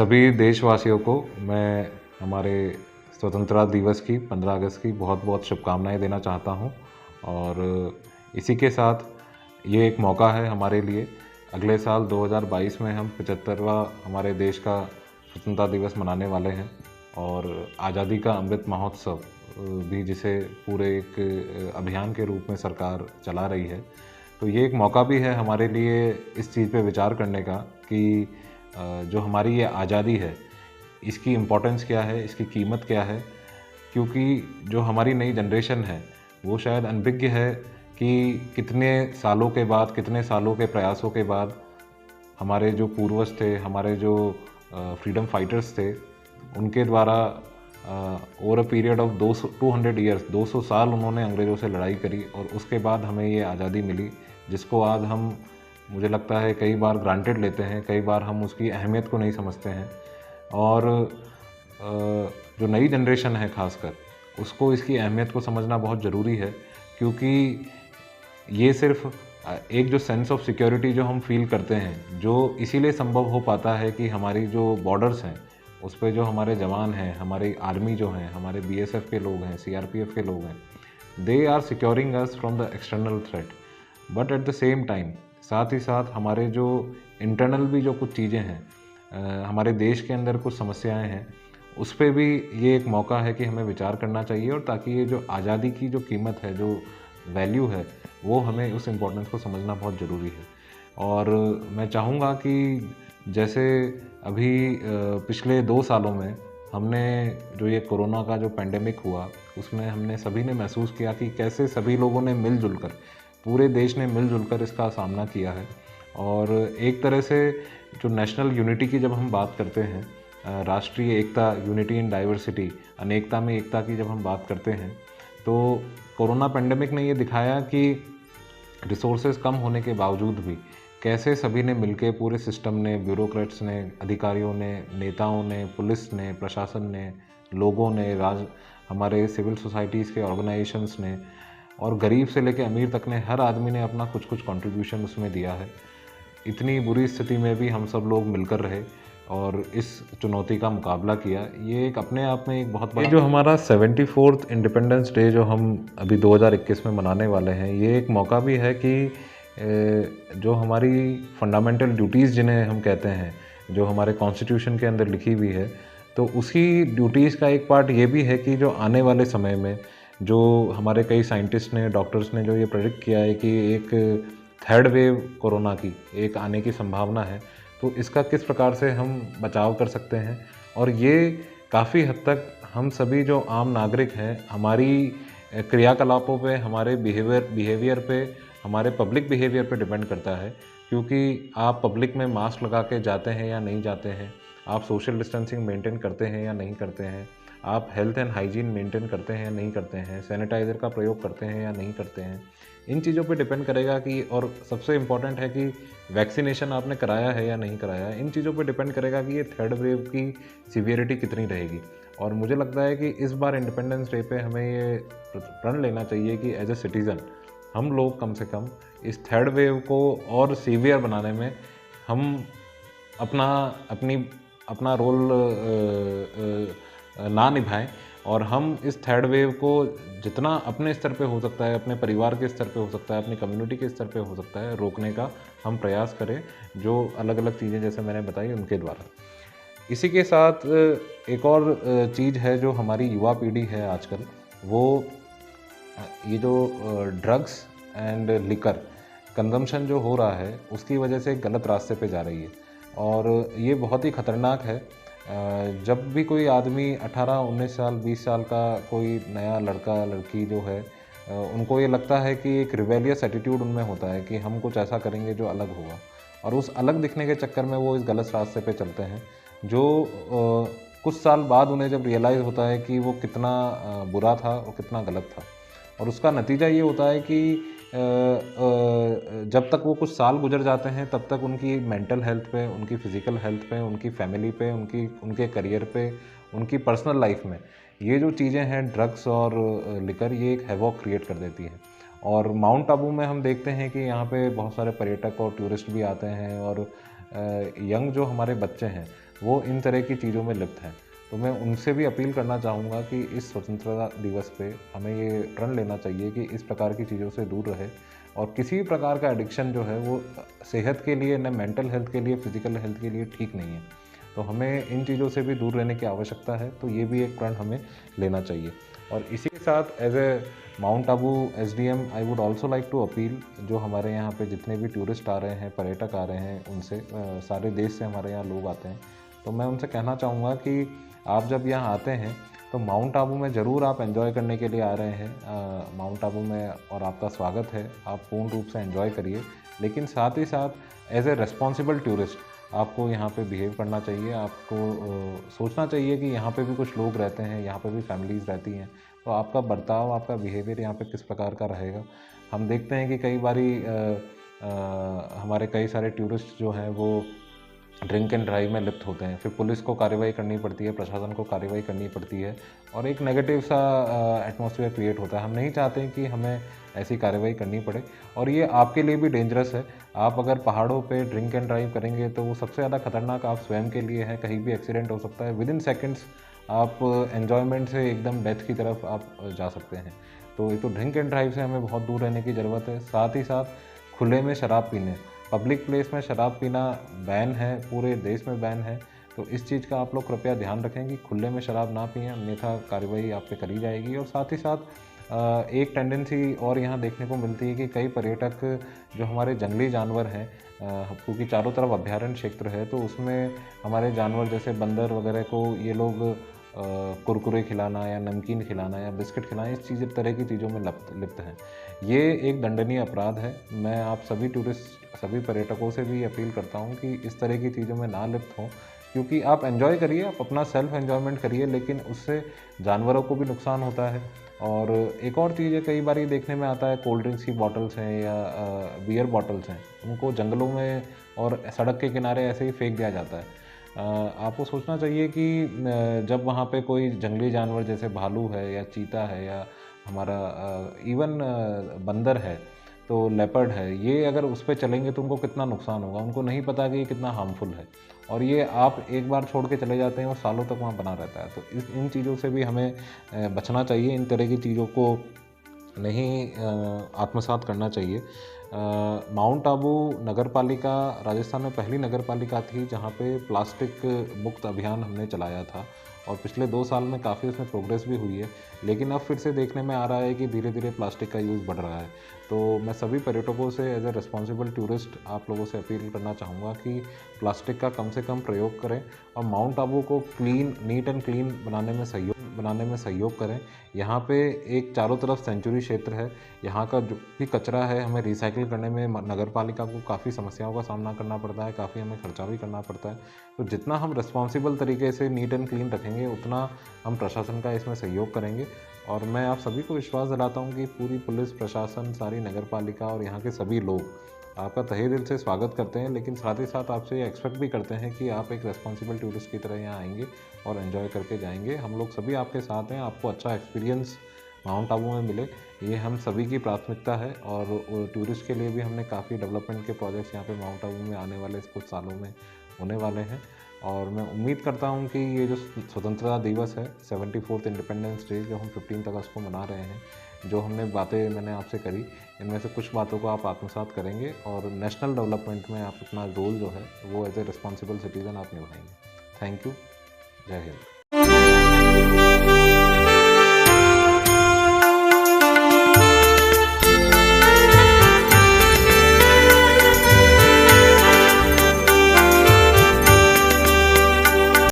सभी देशवासियों को मैं हमारे स्वतंत्रता दिवस की 15 अगस्त की बहुत बहुत शुभकामनाएं देना चाहता हूं। और इसी के साथ ये एक मौका है हमारे लिए, अगले साल 2022 में हम 75वां हमारे देश का स्वतंत्रता दिवस मनाने वाले हैं। और आज़ादी का अमृत महोत्सव भी, जिसे पूरे एक अभियान के रूप में सरकार चला रही है, तो ये एक मौका भी है हमारे लिए इस चीज़ पे विचार करने का कि जो हमारी ये आज़ादी है इसकी इम्पोर्टेंस क्या है, इसकी कीमत क्या है। क्योंकि जो हमारी नई जनरेशन है वो शायद अनभिज्ञ है कि कितने सालों के बाद, कितने सालों के प्रयासों के बाद हमारे जो पूर्वज थे, हमारे जो फ्रीडम फाइटर्स थे, उनके द्वारा over a period of 200 years, 200 साल उन्होंने अंग्रेज़ों से लड़ाई करी और उसके बाद हमें ये आज़ादी मिली, जिसको आज हम, मुझे लगता है, कई बार ग्रांटेड लेते हैं, कई बार हम उसकी अहमियत को नहीं समझते हैं। और जो नई जनरेशन है खासकर, उसको इसकी अहमियत को समझना बहुत ज़रूरी है। क्योंकि ये सिर्फ एक जो सेंस ऑफ सिक्योरिटी जो हम फील करते हैं, जो इसीलिए संभव हो पाता है कि हमारी जो बॉर्डर्स हैं उस पे जो हमारे जवान हैं, हमारी आर्मी जो हैं, हमारे बीएसएफ के लोग हैं, सीआरपीएफ के लोग हैं, they are securing us from the external threat. But at the same time, साथ ही साथ हमारे जो इंटरनल भी जो कुछ चीज़ें हैं, हमारे देश के अंदर कुछ समस्याएं हैं, उस पर भी ये एक मौका है कि हमें विचार करना चाहिए। और ताकि ये जो आज़ादी की जो कीमत है, जो वैल्यू है, वो हमें उस इम्पोर्टेंस को समझना बहुत ज़रूरी है। और मैं चाहूँगा कि जैसे अभी पिछले 2 सालों में हमने जो ये कोरोना का जो पेंडेमिक हुआ, उसमें हमने सभी ने महसूस किया कि कैसे सभी लोगों ने मिलजुल कर, पूरे देश ने मिलजुल कर इसका सामना किया है। और एक तरह से जो नेशनल यूनिटी की जब हम बात करते हैं, राष्ट्रीय एकता, यूनिटी इन डाइवर्सिटी, अनेकता में एकता की जब हम बात करते हैं, तो कोरोना पेंडेमिक ने ये दिखाया कि रिसोर्सेज कम होने के बावजूद भी कैसे सभी ने मिलके, पूरे सिस्टम ने, ब्यूरोक्रेट्स ने, अधिकारियों ने, नेताओं ने, पुलिस ने, प्रशासन ने, लोगों ने, हमारे सिविल सोसाइटीज़ के ऑर्गेनाइजेशंस ने, और गरीब से लेकर अमीर तक ने, हर आदमी ने अपना कुछ कुछ कंट्रीब्यूशन उसमें दिया है। इतनी बुरी स्थिति में भी हम सब लोग मिलकर रहे और इस चुनौती का मुकाबला किया। ये एक अपने आप में एक बहुत बड़ा, ये जो हमारा 74th इंडिपेंडेंस डे जो हम अभी 2021 में मनाने वाले हैं, ये एक मौका भी है कि जो हमारी फंडामेंटल ड्यूटीज़ जिन्हें हम कहते हैं, जो हमारे कॉन्स्टिट्यूशन के अंदर लिखी हुई है, तो उसी ड्यूटीज़ का एक पार्ट ये भी है कि जो आने वाले समय में, जो हमारे कई साइंटिस्ट ने, डॉक्टर्स ने जो ये प्रेडिक्ट किया है कि एक थर्ड वेव कोरोना की एक आने की संभावना है, तो इसका किस प्रकार से हम बचाव कर सकते हैं। और ये काफ़ी हद तक हम सभी जो आम नागरिक हैं, हमारी क्रियाकलापों पे, हमारे बिहेवियर पे, हमारे पब्लिक बिहेवियर पे डिपेंड करता है। क्योंकि आप पब्लिक में मास्क लगा के जाते हैं या नहीं जाते हैं, आप सोशल डिस्टेंसिंग मेंटेन करते हैं या नहीं करते हैं, आप हेल्थ एंड हाइजीन मेंटेन करते हैं या नहीं करते हैं, सैनिटाइज़र का प्रयोग करते हैं या नहीं करते हैं, इन चीज़ों पे डिपेंड करेगा कि, और सबसे इम्पॉर्टेंट है कि वैक्सीनेशन आपने कराया है या नहीं कराया है, इन चीज़ों पे डिपेंड करेगा कि ये थर्ड वेव की सीवियरिटी कितनी रहेगी। और मुझे लगता है कि इस बार इंडिपेंडेंस डे पे हमें ये प्रण लेना चाहिए कि एज ए सिटीज़न हम लोग कम से कम इस थर्ड वेव को और सीवियर बनाने में हम अपना रोल ना निभाएं। और हम इस थर्ड वेव को जितना अपने स्तर पे हो सकता है, अपने परिवार के स्तर पे हो सकता है, अपनी कम्युनिटी के स्तर पे हो सकता है, रोकने का हम प्रयास करें, जो अलग अलग चीज़ें जैसे मैंने बताई उनके द्वारा। इसी के साथ एक और चीज़ है जो हमारी युवा पीढ़ी है आजकल, वो ये जो ड्रग्स एंड लिकर कंजम्पशन जो हो रहा है, उसकी वजह से गलत रास्ते पे जा रही है। और ये बहुत ही ख़तरनाक है। जब भी कोई आदमी 18, 19 साल, 20 साल का कोई नया लड़का लड़की जो है, उनको ये लगता है कि एक रिबेलियस एटीट्यूड उनमें होता है कि हम कुछ ऐसा करेंगे जो अलग होगा, और उस अलग दिखने के चक्कर में वो इस गलत रास्ते पे चलते हैं, जो कुछ साल बाद उन्हें जब रियलाइज़ होता है कि वो कितना बुरा था और कितना गलत था। और उसका नतीजा ये होता है कि जब तक वो कुछ साल गुजर जाते हैं, तब तक उनकी मेंटल हेल्थ पे, उनकी फ़िज़िकल हेल्थ पे, उनकी फैमिली पे, उनके करियर पे, उनकी पर्सनल लाइफ में ये जो चीज़ें हैं, ड्रग्स और लिकर, ये एक हैवॉक क्रिएट कर देती हैं। और माउंट आबू में हम देखते हैं कि यहाँ पे बहुत सारे पर्यटक और टूरिस्ट भी आते हैं, और यंग जो हमारे बच्चे हैं वो इन तरह की चीज़ों में लिप्त हैं। तो मैं उनसे भी अपील करना चाहूँगा कि इस स्वतंत्रता दिवस पे हमें ये प्रण लेना चाहिए कि इस प्रकार की चीज़ों से दूर रहे और किसी भी प्रकार का एडिक्शन जो है वो सेहत के लिए, न मेंटल हेल्थ के लिए, फिज़िकल हेल्थ के लिए ठीक नहीं है। तो हमें इन चीज़ों से भी दूर रहने की आवश्यकता है, तो ये भी एक प्रण हमें लेना चाहिए। और इसी के साथ as a Mount Abu SDM I would also like to appeal, जो हमारे यहाँ पे जितने भी टूरिस्ट आ रहे हैं, पर्यटक आ रहे हैं, उनसे सारे देश से हमारे यहाँ लोग आते हैं, तो मैं उनसे कहना चाहूँगा कि आप जब यहाँ आते हैं तो माउंट आबू में ज़रूर आप एंजॉय करने के लिए आ रहे हैं माउंट आबू में, और आपका स्वागत है, आप पूर्ण रूप से एंजॉय करिए। लेकिन साथ ही साथ एज ए रिस्पॉन्सिबल टूरिस्ट आपको यहाँ पे बिहेव करना चाहिए, आपको सोचना चाहिए कि यहाँ पे भी कुछ लोग रहते हैं, यहाँ पे भी फैमिलीज़ रहती हैं, तो आपका बर्ताव, आपका बिहेवियर यहाँ पे किस प्रकार का रहेगा। हम देखते हैं कि कई बारी हमारे कई सारे टूरिस्ट जो हैं वो ड्रिंक एंड ड्राइव में लिप्त होते हैं, फिर पुलिस को कार्रवाई करनी पड़ती है, प्रशासन को कार्रवाई करनी पड़ती है और एक नेगेटिव सा एटमॉस्फेयर क्रिएट होता है। हम नहीं चाहते कि हमें ऐसी कार्रवाई करनी पड़े और ये आपके लिए भी डेंजरस है। आप अगर पहाड़ों पे ड्रिंक एंड ड्राइव करेंगे तो वो सबसे ज़्यादा खतरनाक आप स्वयं के लिए है, कहीं भी एक्सीडेंट हो सकता है, विदिन सेकेंड्स आप एन्जॉयमेंट से एकदम डेथ की तरफ आप जा सकते हैं। तो एक तो ड्रिंक एंड ड्राइव से हमें बहुत दूर रहने की ज़रूरत है। साथ ही साथ खुले में शराब पीने, पब्लिक प्लेस में शराब पीना बैन है, पूरे देश में बैन है। तो इस चीज़ का आप लोग कृपया ध्यान रखें कि खुले में शराब ना पिएं, अन्यथा कार्रवाई आप पे करी जाएगी। और साथ ही साथ एक टेंडेंसी और यहाँ देखने को मिलती है कि कई पर्यटक जो हमारे जंगली जानवर हैं, क्योंकि चारों तरफ अभयारण्य क्षेत्र है, तो उसमें हमारे जानवर जैसे बंदर वगैरह को ये लोग कुरकुरे खिलाना या नमकीन खिलाना या बिस्किट खिलाना, इस तरह की चीज़ों में लिप्त हैं। ये एक दंडनीय अपराध है। मैं आप सभी टूरिस्ट, सभी पर्यटकों से भी अपील करता हूँ कि इस तरह की चीज़ों में ना लिप्त हों, क्योंकि आप एन्जॉय करिए, आप अपना सेल्फ एन्जॉयमेंट करिए, लेकिन उससे जानवरों को भी नुकसान होता है। और एक और चीज़ है, कई बार ये देखने में आता है कोल्ड ड्रिंक्स की बॉटल्स हैं या बियर बॉटल्स हैं, उनको जंगलों में और सड़क के किनारे ऐसे ही फेंक दिया जाता है। आपको सोचना चाहिए कि जब वहाँ पे कोई जंगली जानवर जैसे भालू है या चीता है या हमारा इवन बंदर है, तो लेपर्ड है, ये अगर उस पे चलेंगे तो उनको कितना नुकसान होगा, उनको नहीं पता कि ये कितना हार्मफुल है। और ये आप एक बार छोड़ के चले जाते हैं और सालों तक वहाँ बना रहता है। तो इन चीज़ों से भी हमें बचना चाहिए, इन तरह की चीज़ों को नहीं आत्मसात करना चाहिए। माउंट आबू नगर पालिका राजस्थान में पहली नगर पालिका थी जहाँ पे प्लास्टिक मुक्त अभियान हमने चलाया था और पिछले 2 साल में काफ़ी उसमें प्रोग्रेस भी हुई है, लेकिन अब फिर से देखने में आ रहा है कि धीरे धीरे प्लास्टिक का यूज़ बढ़ रहा है। तो मैं सभी पर्यटकों से एज ए रिस्पॉन्सिबल टूरिस्ट आप लोगों से अपील करना चाहूँगा कि प्लास्टिक का कम से कम प्रयोग करें और माउंट आबू को नीट एंड क्लीन बनाने में सहयोग करें। यहाँ पे एक चारों तरफ सेंचुरी क्षेत्र है, यहाँ का जो भी कचरा है हमें रिसाइकिल करने में नगर पालिका को काफ़ी समस्याओं का सामना करना पड़ता है, काफ़ी हमें खर्चा भी करना पड़ता है। तो जितना हम रिस्पॉन्सिबल तरीके से नीट एंड क्लीन रखेंगे, उतना हम प्रशासन का इसमें सहयोग करेंगे। और मैं आप सभी को विश्वास दिलाता हूँ कि पूरी पुलिस प्रशासन, सारी नगर पालिका और यहाँ के सभी लोग आपका तहे दिल से स्वागत करते हैं, लेकिन साथ ही साथ आपसे ये एक्सपेक्ट भी करते हैं कि आप एक रिस्पॉन्सिबल टूरिस्ट की तरह यहाँ आएंगे और एंजॉय करके जाएंगे। हम लोग सभी आपके साथ हैं, आपको अच्छा एक्सपीरियंस माउंट आबू में मिले, ये हम सभी की प्राथमिकता है। और टूरिस्ट के लिए भी हमने काफ़ी डेवलपमेंट के प्रोजेक्ट्स यहाँ पे माउंट आबू में आने वाले कुछ सालों में होने वाले हैं। और मैं उम्मीद करता हूँ कि ये जो स्वतंत्रता दिवस है, 74th इंडिपेंडेंस डे, जो हम 15 अगस्त को मना रहे हैं, जो हमने बातें मैंने आपसे करी, इनमें से कुछ बातों को आप आत्मसात करेंगे और नेशनल डेवलपमेंट में आप अपना रोल जो है वो एज ए रिस्पॉन्सिबल सिटीज़न आप निभाएंगे। Thank you. जय हिंद।